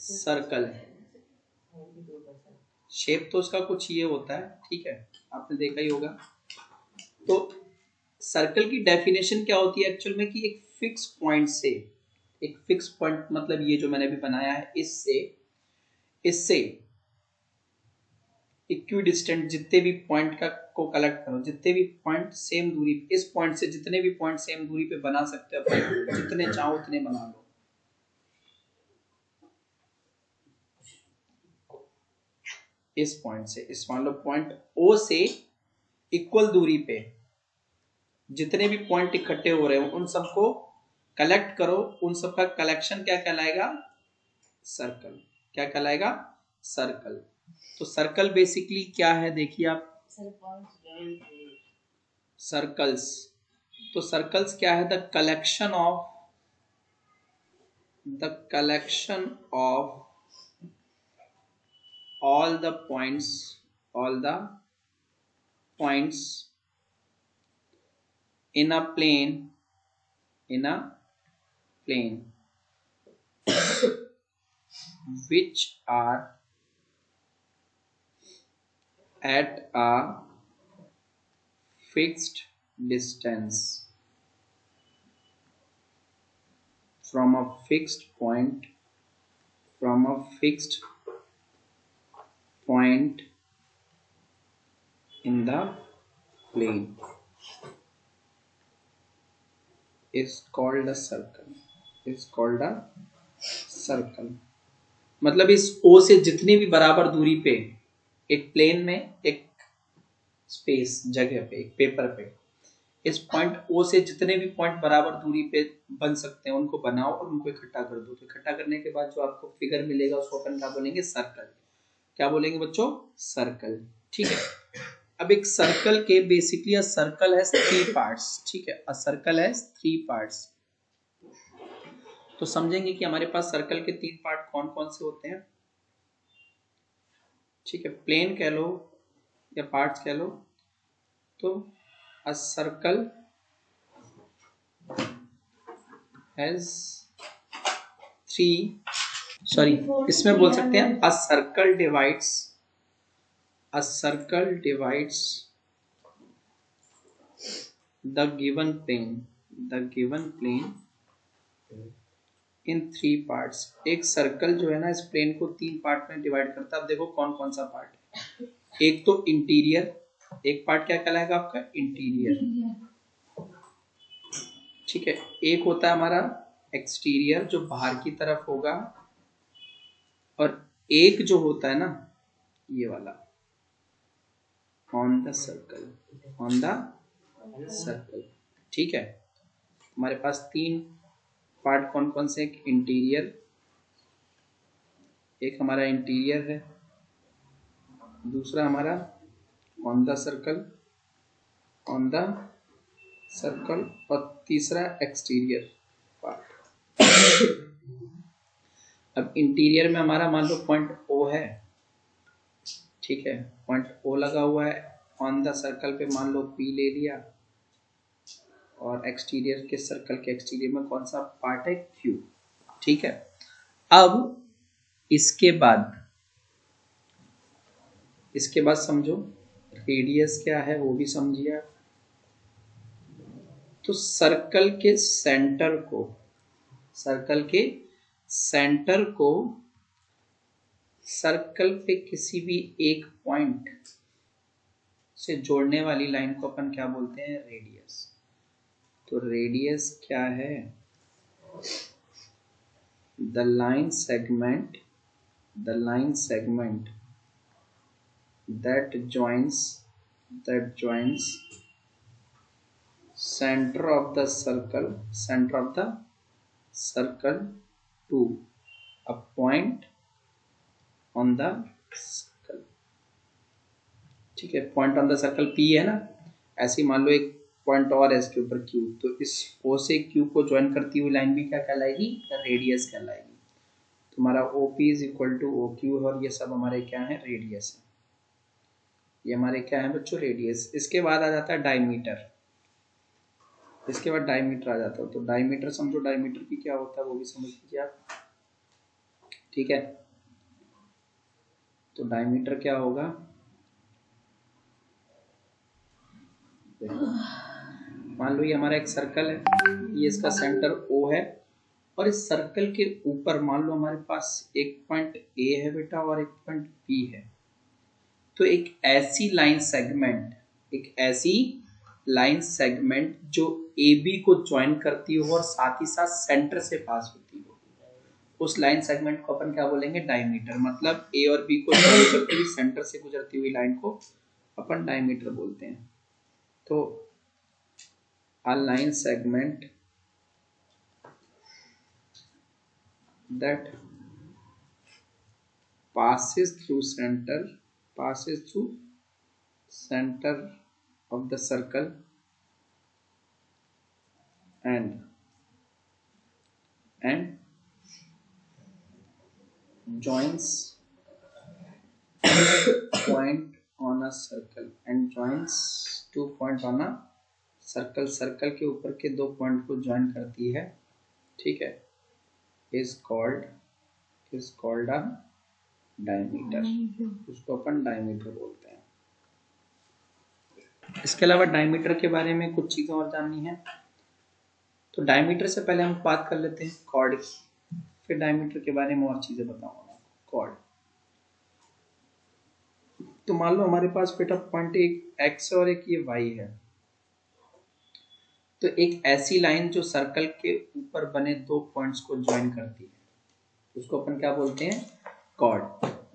Circle है। Shape तो उसका कुछ ये होता है, ठीक है, आपने देखा ही होगा। तो सर्कल की डेफिनेशन क्या होती है एक्चुअल में, कि एक फिक्स पॉइंट से, एक फिक्स पॉइंट मतलब ये जो मैंने अभी बनाया है, इससे इक्विडिस्टेंट जितने भी पॉइंट को कलेक्ट करो, जितने भी पॉइंट सेम दूरी, इस पॉइंट से जितने भी पॉइंट सेम दूरी पे बना सकते हो, जितने चाहो उतने बना लो। इस पॉइंट से, इस मान लो पॉइंट ओ से इक्वल दूरी पे जितने भी पॉइंट इकट्ठे हो रहे हो उन सबको कलेक्ट करो, उन सब का कलेक्शन क्या कहलाएगा, सर्कल। क्या कहलाएगा, सर्कल। तो सर्कल बेसिकली क्या है, देखिए आप, सर्कल्स, तो सर्कल्स क्या है, the collection of all the points in a plane which are at a fixed distance from a fixed point in the plane is called a circle। मतलब इस O से जितनी भी बराबर दूरी पे एक प्लेन में, एक स्पेस जगह पे, एक पेपर पे, इस पॉइंट O से जितने भी पॉइंट बराबर दूरी पे बन सकते हैं उनको बनाओ और उनको इकट्ठा कर दो। तो इकट्ठा करने के बाद जो आपको फिगर मिलेगा उसको अपन क्या बोलेंगे, सर्कल। क्या बोलेंगे बच्चों, सर्कल। ठीक है। अब एक सर्कल के basically a circle has 3 parts. ठीक है, अ सर्कल हैज 3 पार्ट्स। तो समझेंगे कि हमारे पास सर्कल के 3 पार्ट कौन कौन से होते हैं। ठीक है, प्लेन कह लो या पार्ट्स कह लो। तो अ सर्कल हैज 3, सॉरी इसमें बोल सकते हैं a circle divides the given plane in 3 parts. एक सर्कल जो है ना, इस प्लेन को 3 पार्ट में डिवाइड करता है। अब देखो कौन कौन सा पार्ट है। एक तो इंटीरियर, एक पार्ट क्या कहलाएगा आपका, इंटीरियर। ठीक है, एक होता है हमारा एक्सटीरियर जो बाहर की तरफ होगा, और एक जो होता है ना ये वाला ऑन द सर्कल। ठीक है, हमारे पास 3 पार्ट कौन कौन से, एक इंटीरियर, एक हमारा इंटीरियर है, दूसरा हमारा ऑन द सर्कल, और तीसरा एक्सटीरियर पार्ट। अब इंटीरियर में हमारा मान लो पॉइंट O है। ठीक है, पॉइंट O लगा हुआ है, ऑन द सर्कल पे मान लो P ले लिया, और एक्सटीरियर के सर्कल के एक्सटीरियर में कौन सा पार्ट है, Q। ठीक है, अब इसके बाद समझो रेडियस क्या है वो भी समझिए आप। तो सर्कल के सेंटर को सर्कल पे किसी भी एक पॉइंट से जोड़ने वाली लाइन को अपन क्या बोलते हैं, रेडियस। तो रेडियस क्या है, the line segment that joins center of the circle to a point on the circle। ठीक है, point on the circle P है ना, ऐसे ही मान लो एक पॉइंट और है इसके ऊपर Q, तो इस O से Q को ज्वाइन करती हुई लाइन भी क्या कहलाएगी, रेडियस कहलाएगी। तुम्हारा OP is equal to OQ, और ये सब हमारे क्या है, रेडियस है। ये हमारे क्या है बच्चों, रेडियस। इसके बाद आ जाता है डायमीटर। आ जाता है। तो डायमीटर समझो, डायमीटर की क्या होता है वो भी समझ लीजिए आप। ठीक है, तो डायमीटर क्या होगा, मान लो ये हमारा एक सर्कल है, ये इसका सेंटर O है, और इस सर्कल के ऊपर मान लो हमारे पास एक पॉइंट A है बेटा और एक पॉइंट B है। तो एक ऐसी लाइन सेगमेंट जो AB को ज्वाइन करती हो और साथ ही साथ सेंटर से पास होती हो, उस लाइन सेगमेंट को अपन क्या बोलेंगे, डायमीटर। मतलब A और B को ज्वाइन करती हुई सेंटर से गुजरती हुई लाइन को अपन डायमीटर बोलते हैं। तो a line segment that passes through center of the circle and joins point on a circle and joins two point on a circle के ऊपर के दो पॉइंट को ज्वाइन करती है, ठीक है, is called a डायमीटर। उसको अपन डायमीटर बोलते हैं। इसके अलावा डायमीटर के बारे में कुछ चीजें और जाननी है, तो डायमीटर से पहले हम बात कर लेते हैं कॉर्ड की, फिर डायमीटर के बारे में और चीजें बताऊंगा। कॉर्ड, तो मान लो हमारे पास बेटा पॉइंट एक एक्स और एक ये वाई है, तो एक ऐसी लाइन जो सर्कल के ऊपर बने दो पॉइंट्स को ज्वाइन करती है, उसको अपन क्या बोलते हैं, कॉर्ड।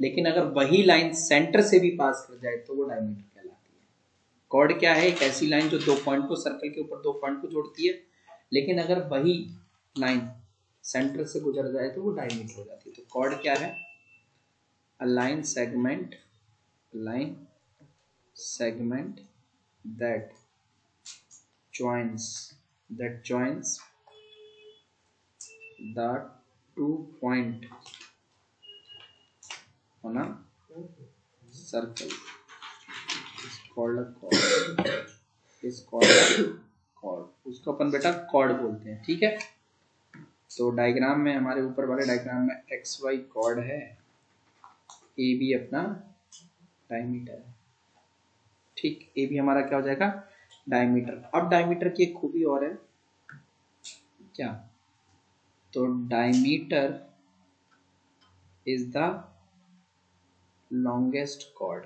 लेकिन अगर वही लाइन सेंटर से भी पास कर जाए तो वो डायमीटर कहलाती है। कॉर्ड क्या है, एक ऐसी लाइन जो दो पॉइंट को, सर्कल के ऊपर दो पॉइंट को जोड़ती है, लेकिन अगर वही लाइन सेंटर से गुजर जाए तो वो डायमीटर हो जाती है। तो कॉर्ड क्या है, a line segment that joins the two point on a circle is called a chord। उसको अपन बेटा कॉर्ड बोलते हैं, ठीक है। तो डायग्राम में, हमारे ऊपर वाले डायग्राम में एक्स वाई कॉर्ड है, ए बी अपना डायमीटर है, ठीक। ए भी हमारा क्या हो जाएगा, डायमीटर। अब डायमीटर की एक खूबी और है क्या, तो diameter is the longest chord.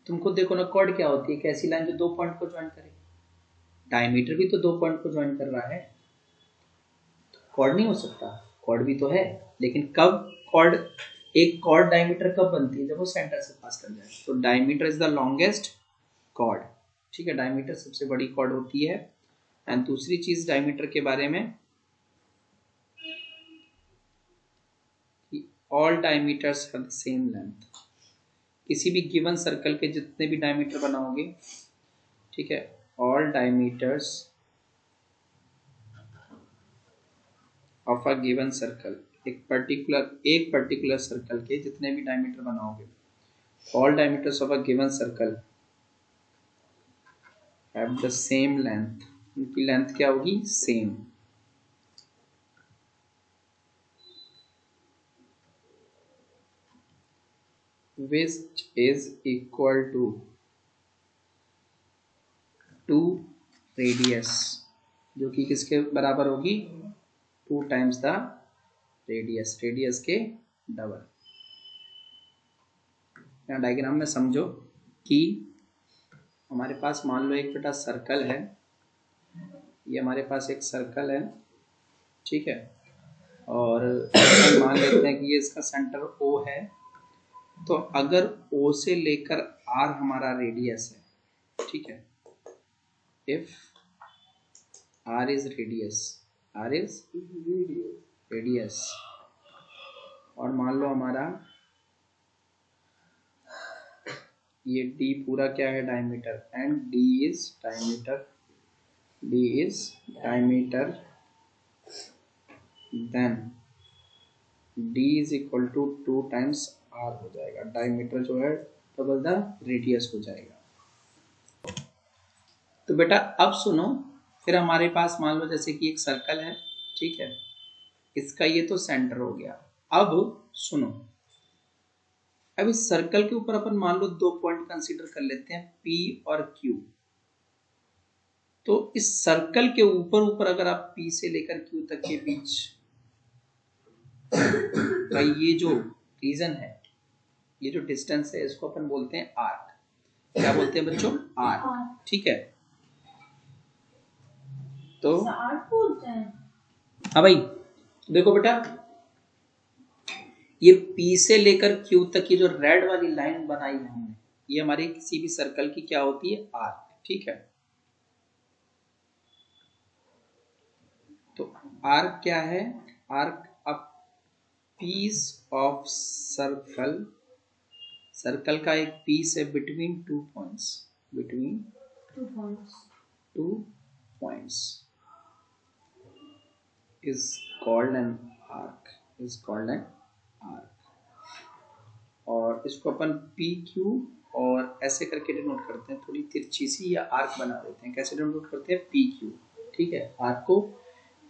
तुम खुद देखो ना, कॉर्ड क्या होती है, एक ऐसी लाइन जो दो पॉइंट को ज्वाइन करे। डायमीटर भी तो दो पॉइंट को ज्वाइन कर रहा है, तो कॉर्ड नहीं हो सकता, कॉर्ड भी तो है। लेकिन कब कॉर्ड, एक कॉर्ड डायमीटर कब बनती है, जब वो सेंटर से पास कर जाए। तो diameter is the longest chord, ठीक है, डायमीटर सबसे बड़ी कॉर्ड होती है। एंड दूसरी चीज डायमीटर के बारे में, all diameters have the same length. किसी भी गिवन सर्कल के जितने भी डायमीटर बनाओगे, ठीक है, all diameters of a given circle, एक पर्टिकुलर सर्कल के जितने भी डायमीटर बनाओगे, all diameters of a given circle have the same length. उनकी लेंथ क्या होगी, same. which is equal to 2 radius, जो कि किसके बराबर होगी, 2 टाइम्स द रेडियस, रेडियस के डबल। यहाँ डायग्राम में समझो कि हमारे पास मान लो एक बेटा सर्कल है, ये हमारे पास एक सर्कल है, ठीक है, और मान लेते हैं कि ये इसका सेंटर O है। तो अगर O से लेकर R हमारा रेडियस है, ठीक है, इफ R is रेडियस, और मान लो हमारा ये D पूरा क्या है, diameter, and D is diameter, then D is equal to 2 times R हो जाएगा। डायमीटर जो है डबल द रेडियस हो जाएगा। तो बेटा अब सुनो, फिर हमारे पास मान लो जैसे कि एक सर्कल है, ठीक है, इसका ये तो सेंटर हो गया। अब सुनो, अब इस सर्कल के ऊपर अपन मान लो 2 पॉइंट कंसीडर कर लेते हैं, P और Q। तो इस सर्कल के ऊपर ऊपर अगर आप P से लेकर Q तक के बीच का ये जो रीजन है, ये जो डिस्टेंस है, इसको अपन बोलते हैं आर्क। क्या बोलते हैं बच्चों? आर्क। ठीक है, तो आर्क बोलते हैं। हाँ भाई देखो बेटा, ये P से लेकर Q तक की जो रेड वाली लाइन बनाई है हमने, ये हमारी किसी भी सर्कल की क्या होती है? आर्क। ठीक है, तो आर्क क्या है? Arc a piece of circle, सर्कल का एक पीस है between 2 points, between 2 points is called an arc, is called an arc। और इसको अपन PQ और ऐसे करके डिनोट करते हैं, थोड़ी तिरछी सी या आर्क बना देते हैं। कैसे डिनोट करते हैं? PQ। ठीक है, आर्क को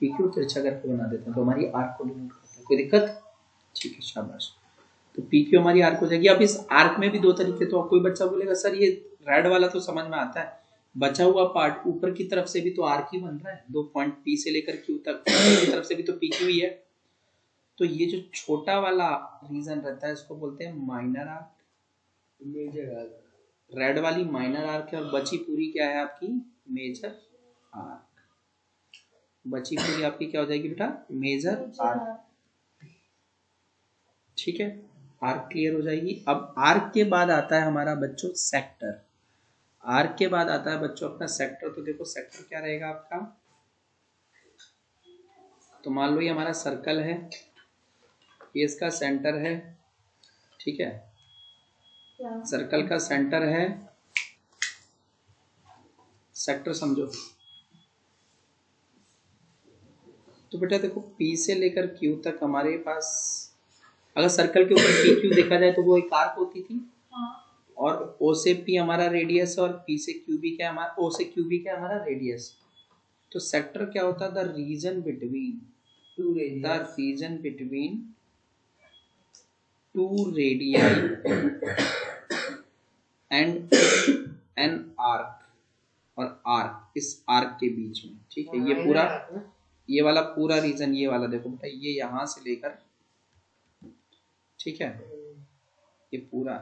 PQ तिरछा करके बना देते हैं, तो हमारी आर्क को डिनोट करते हैं। कोई दिक्कत? ठीक है, शाबाश। तो PQ हमारी आर्क हो जाएगी। अब इस आर्क में भी 2 तरीके, तो कोई बच्चा बोलेगा सर ये रेड वाला तो समझ में आता है, बचा हुआ पार्ट ऊपर की तरफ से भी तो आर्क ही बन रहा है, 2 पॉइंट P से लेकर Q तक, ऊपर की तरफ से भी तो PQ ही है। तो ये जो छोटा वाला रीजन रहता है, इसको बोलते हैं minor arc, major arc. Red वाली माइनर आर्क है, और बची पूरी क्या है आपकी? Major arc. बची पूरी आपकी क्या हो जाएगी बेटा? Major arc. ठीक है, आर्क क्लियर हो जाएगी। अब आर्क के बाद आता है हमारा बच्चों सेक्टर। आर्क के बाद आता है बच्चों अपना सेक्टर। तो देखो सेक्टर क्या रहेगा आपका? तो मान लो ये हमारा सर्कल है, ये इसका सेंटर है। ठीक है, सर्कल का सेंटर है, सेक्टर समझो। तो बेटा देखो P से लेकर Q तक हमारे पास, अगर सर्कल के ऊपर PQ देखा जाए तो वो एक आर्क होती थी, और O से P हमारा रेडियस, और P से QB क्या हमारा, O से QB क्या हमारा रेडियस। तो सेक्टर क्या होता है? The region between, the region between 2 radii and an arc, और आर्क, इस आर्क के बीच में। ठीक है, ये पूरा, ये वाला पूरा रीजन, ये वाला देखो बेटा, ये यहां से लेकर, ठीक है, ये पूरा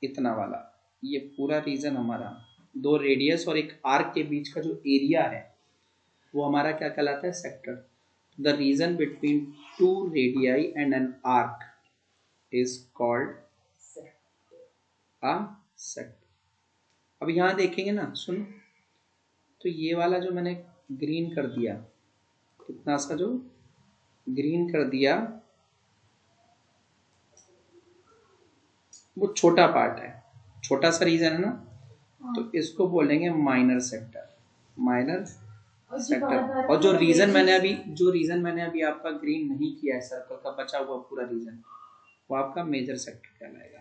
इतना वाला, ये पूरा रीजन हमारा 2 रेडियस और एक आर्क के बीच का जो एरिया है, वो हमारा क्या कहलाता है? Sector. The region between 2 radii and an arc is called a sector. अब यहां देखेंगे ना, सुनो, तो ये वाला जो मैंने ग्रीन कर दिया, कितना सा जो ग्रीन कर दिया, वो छोटा पार्ट है, छोटा सा रीजन है ना, तो इसको बोलेंगे माइनर सेक्टर, माइनर सेक्टर। और जो रीजन मैंने अभी आपका ग्रीन नहीं किया है, सर्कल का बचा हुआ पूरा रीजन, वो आपका मेजर सेक्टर कहलाएगा।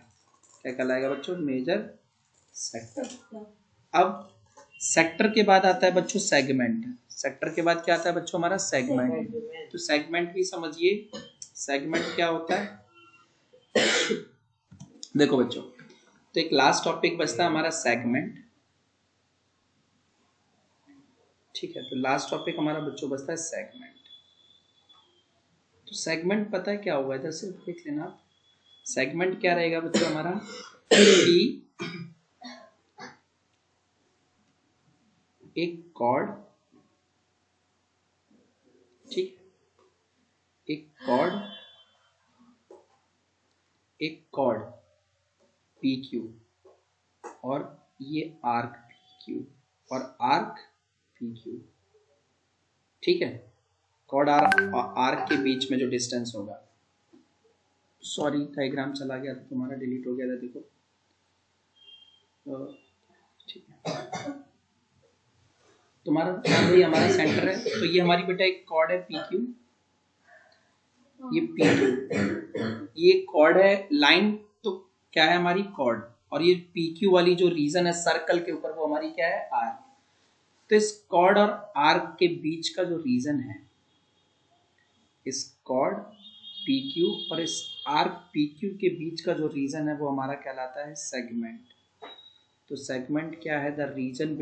क्या कहलाएगा बच्चों? Major sector. अब सेक्टर के बाद आता है बच्चों सेगमेंट। सेक्टर के बाद क्या आता है बच्चों? हमारा सेगमेंट। तो सेगमेंट भी समझिए, सेगमेंट क्या होता है? देखो बच्चों, तो एक लास्ट टॉपिक बचता है हमारा सेगमेंट। ठीक है, तो लास्ट टॉपिक हमारा बच्चों बचता है सेगमेंट। तो सेगमेंट पता है क्या होगा? इधर से देख लेना, सेगमेंट क्या रहेगा बच्चों हमारा? कि एक कॉर्ड, ठीक, एक कॉर्ड PQ, और ये आर्क PQ और आर्क PQ। ठीक है, कॉर्ड आर्क के बीच में जो डिस्टेंस होगा, सॉरी डायग्राम चला गया था तुम्हारा, डिलीट हो गया था, देखो। ठीक है, तुम्हारा ये हमारा सेंटर है, तो ये हमारी बेटा एक कॉर्ड है PQ, ये PQ, ये कॉर्ड है लाइन, तो क्या है हमारी? कॉर्ड। और ये PQ वाली जो रीजन है सर्कल के ऊपर, वो हमारी क्या है? आर्क। तो इस कॉर्ड और आर्क के बीच का जो रीजन है, इस कॉर्ड पी क्यू, और इस आर्क पी क्यू के बीच का जो रीजन है वो हमारा कहलाता है सेगमेंट। तो सेगमेंट क्या है? The region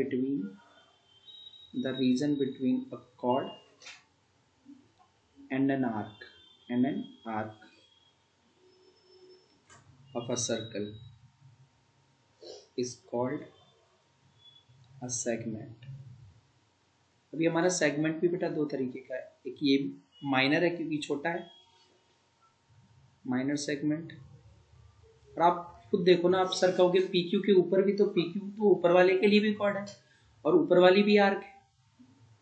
between a cord and an arc of a circle is called a segment। अभी हमारा सेगमेंट भी बेटा दो तरीके का है, एक ये माइनर है क्योंकि छोटा है, माइनर सेगमेंट। और आप खुद देखो ना, आप सर कहोगे पीक्यू के ऊपर भी, तो पीक्यू तो ऊपर वाले के लिए भी कॉर्ड है और ऊपर वाली भी आर्क है,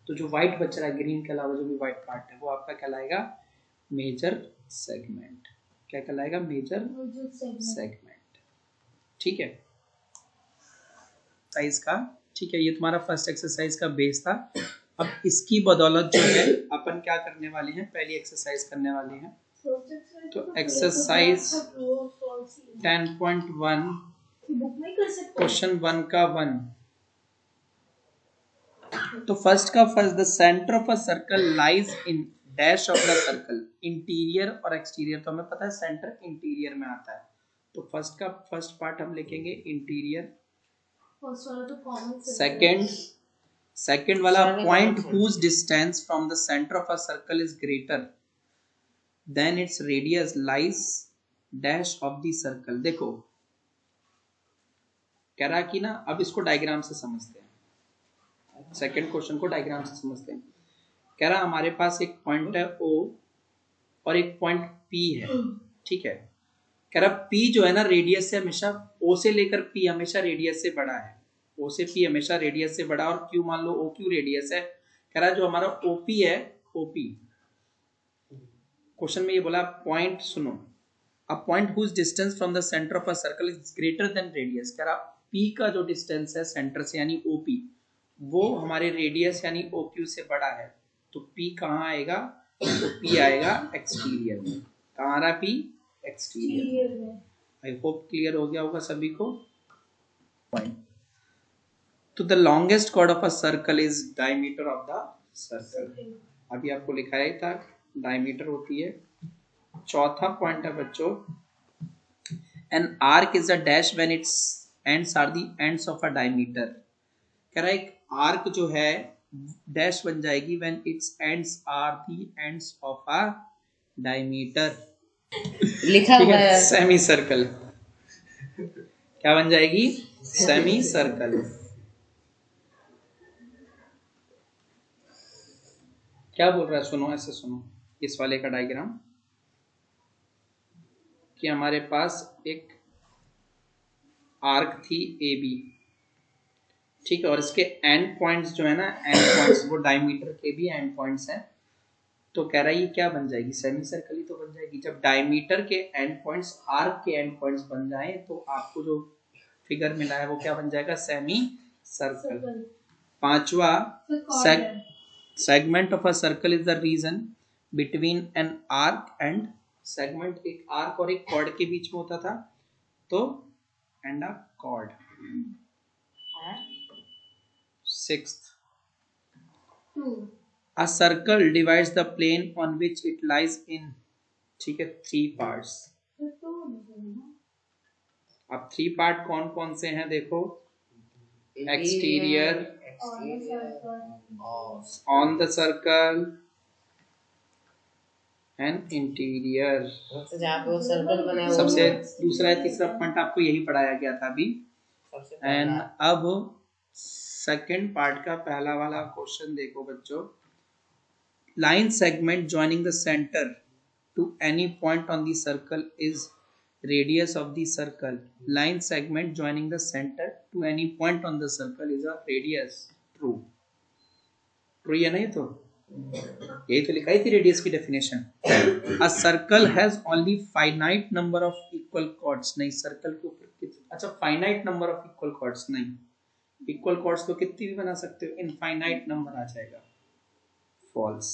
तो जो व्हाइट बच रहा है ग्रीन के अलावा जो भी व्हाइट पार्ट है वो आपका कहलाएगा मेजर सेगमेंट। क्या कहलाएगा? Major segment. ठीक है, साइज का। ठीक है, ये तुम्हारा फर्स्ट एक्सरसाइज का बेस था। अब इसकी बदौलत जो है अपन क्या करने वाले हैं, पहली एक्सरसाइज करने वाले हैं। तो एक्सरसाइज 10.1 क्वेश्चन 1 का 1। तो फर्स्ट का first, the centre of a circle lies in dash of the circle. Interior और एक्सटीरियर तो हमें पता है सेंटर इंटीरियर में आता है, तो फर्स्ट का फर्स्ट पार्ट हम लिखेंगे इंटीरियर। सेकेंड वाला point whose distance from the centre of a circle is greater than its radius lies dash of the circle. देखो कह रहा कि ना, अब इसको डायग्राम से समझते हैं, सेकेंड क्वेश्चन को डायग्राम से समझते हैं। कह रहा हमारे पास एक पॉइंट है O और एक पॉइंट P है। ठीक है, कह रहा P जो है ना रेडियस से हमेशा, O से लेकर P हमेशा रेडियस से बड़ा है, O से P हमेशा रेडियस से बड़ा, और Q मान लो OQ रेडियस है। कह रहा जो हमारा OP है, OP क्वेश्चन में ये बोला पॉइंट, सुनो, a point whose distance from the centre of a circle is greater than radius. कह रहा P का जो डिस्टेंस है सेंटर से यानी OP, वो हमारे रेडियस यानी OQ से बड़ा है, तो P कहाँ आएगा? तो P आएगा एक्सटीरियर में। कहाँ आ रहा P? एक्सटीरियर में। आई होप क्लियर हो गया होगा सभी को। तो the longest chord of a circle is diameter of the circle. अभी आपको लिखाया ही था, डायमीटर होती है। चौथा पॉइंट है बच्चों, an arc is a dash when its ends are the ends of a diameter. कह रहा है एक आर्क जो है डैश बन जाएगी when its ends are the ends of a diameter. लिखा हुआ है सेमी सर्कल। क्या बन जाएगी? Semi circle. क्या बोल रहा है? सुनो, ऐसे सुनो इस वाले का डायग्राम, कि हमारे पास एक आर्क थी AB। ठीक है, और इसके एंड पॉइंट्स जो है ना, एंड पॉइंट्स वो डायमीटर के भी एंड पॉइंट्स हैं। तो कह रहा है ये क्या बन जाएगी? सेमी सर्कल ही तो बन जाएगी। जब डायमीटर के एंड पॉइंट्स आर्क के एंड पॉइंट्स बन जाएं तो आपको जो फिगर मिला है वो क्या बन जाएगा? Semi circle. पांचवा, segment of a circle is the region between an arc and segment. एक आर्क और एक कॉर्ड के बीच में होता था, तो and a chord. Sixth, a circle divides the plane on which it lies in, ठीक है, 3 parts। अब 3 पार्ट कौन कौन से हैं देखो, exterior, on the circle and interior. सबसे दूसरा तीसरा पॉइंट आपको यही पढ़ाया गया था अभी। एंड अब सेकेंड पार्ट का पहला वाला क्वेश्चन देखो बच्चों, line segment joining the center to any point on the circle is radius of the circle। line segment joining the center to any point on the circle is a radius। true, true है नहीं? तो यही तो लिखाई थी radius की definition. a circle has only finite number of equal chords। नहीं, circle के ऊपर, अच्छा finite number of equal chords नहीं, इक्वल कॉर्ड्स तो कितनी भी बना सकते हो, इनफाइनाइट नंबर आ जाएगा। फॉल्स।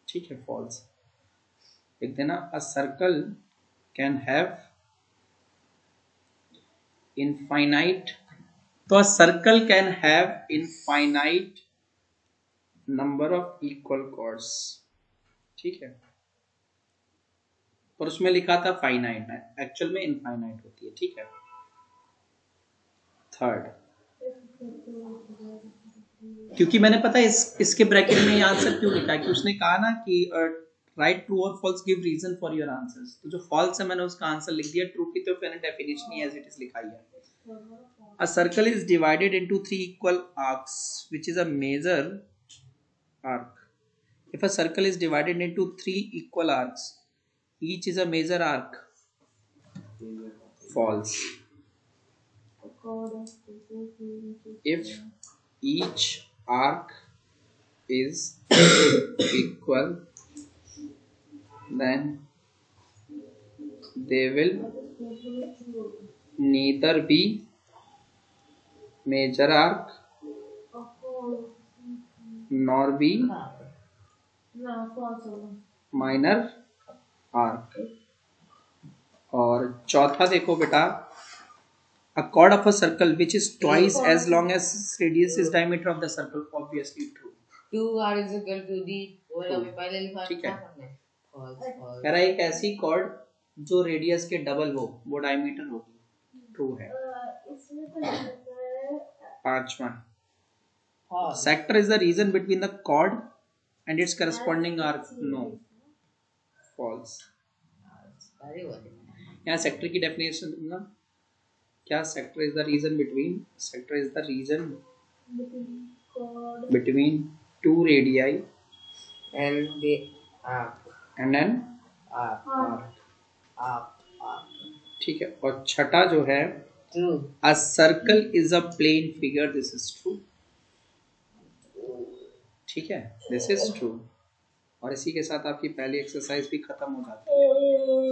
ठीक है, फॉल्स लिख देना। A circle can have infinite, तो a circle can have infinite number of equal chords. ठीक है, और उसमें लिखा था फाइनाइट, एक्चुअल में इनफाइनाइट होती है, ठीक है। थर्ड, क्योंकि मैंने पता है इसके ब्रैकेट में ये आंसर क्यों लिखा है कि उसने कहा ना कि राइट ट्रू और false, give reason for your answers, तो जो फॉल्स है मैंने उसका आंसर लिख दिया, ट्रू की तो मैंने डेफिनेशन ही एज इट इज लिखा ही है। A circle is divided into 3 equal arcs, which is a major arc. If a circle is divided into 3 equal arcs, each is a major arc. False. If each arc is equal, then they will neither be major arc nor be minor arc. और चौथा देखो बेटा, a chord of a circle which is twice as long as radius is diameter of the circle, obviously true. 2r is equal to d, वो हमें पहले लिखा ठीक है। था। कह रहा है एक ऐसी कॉर्ड जो रेडियस के डबल हो, वो डायमीटर होगी, ट्रू है। पांचवा, sector is the region between the chord and its corresponding arc, no, false. यहाँ सेक्टर की डेफिनेशन दूंगा, क्या sector is the region between, sector is the region between two radii and the arc, and an arc, ठीक है। और छठा जो है, true, a circle is a plane figure, this is true, ठीक है, this is true। और इसी के साथ आपकी पहली एक्सरसाइज भी खत्म हो जाती है।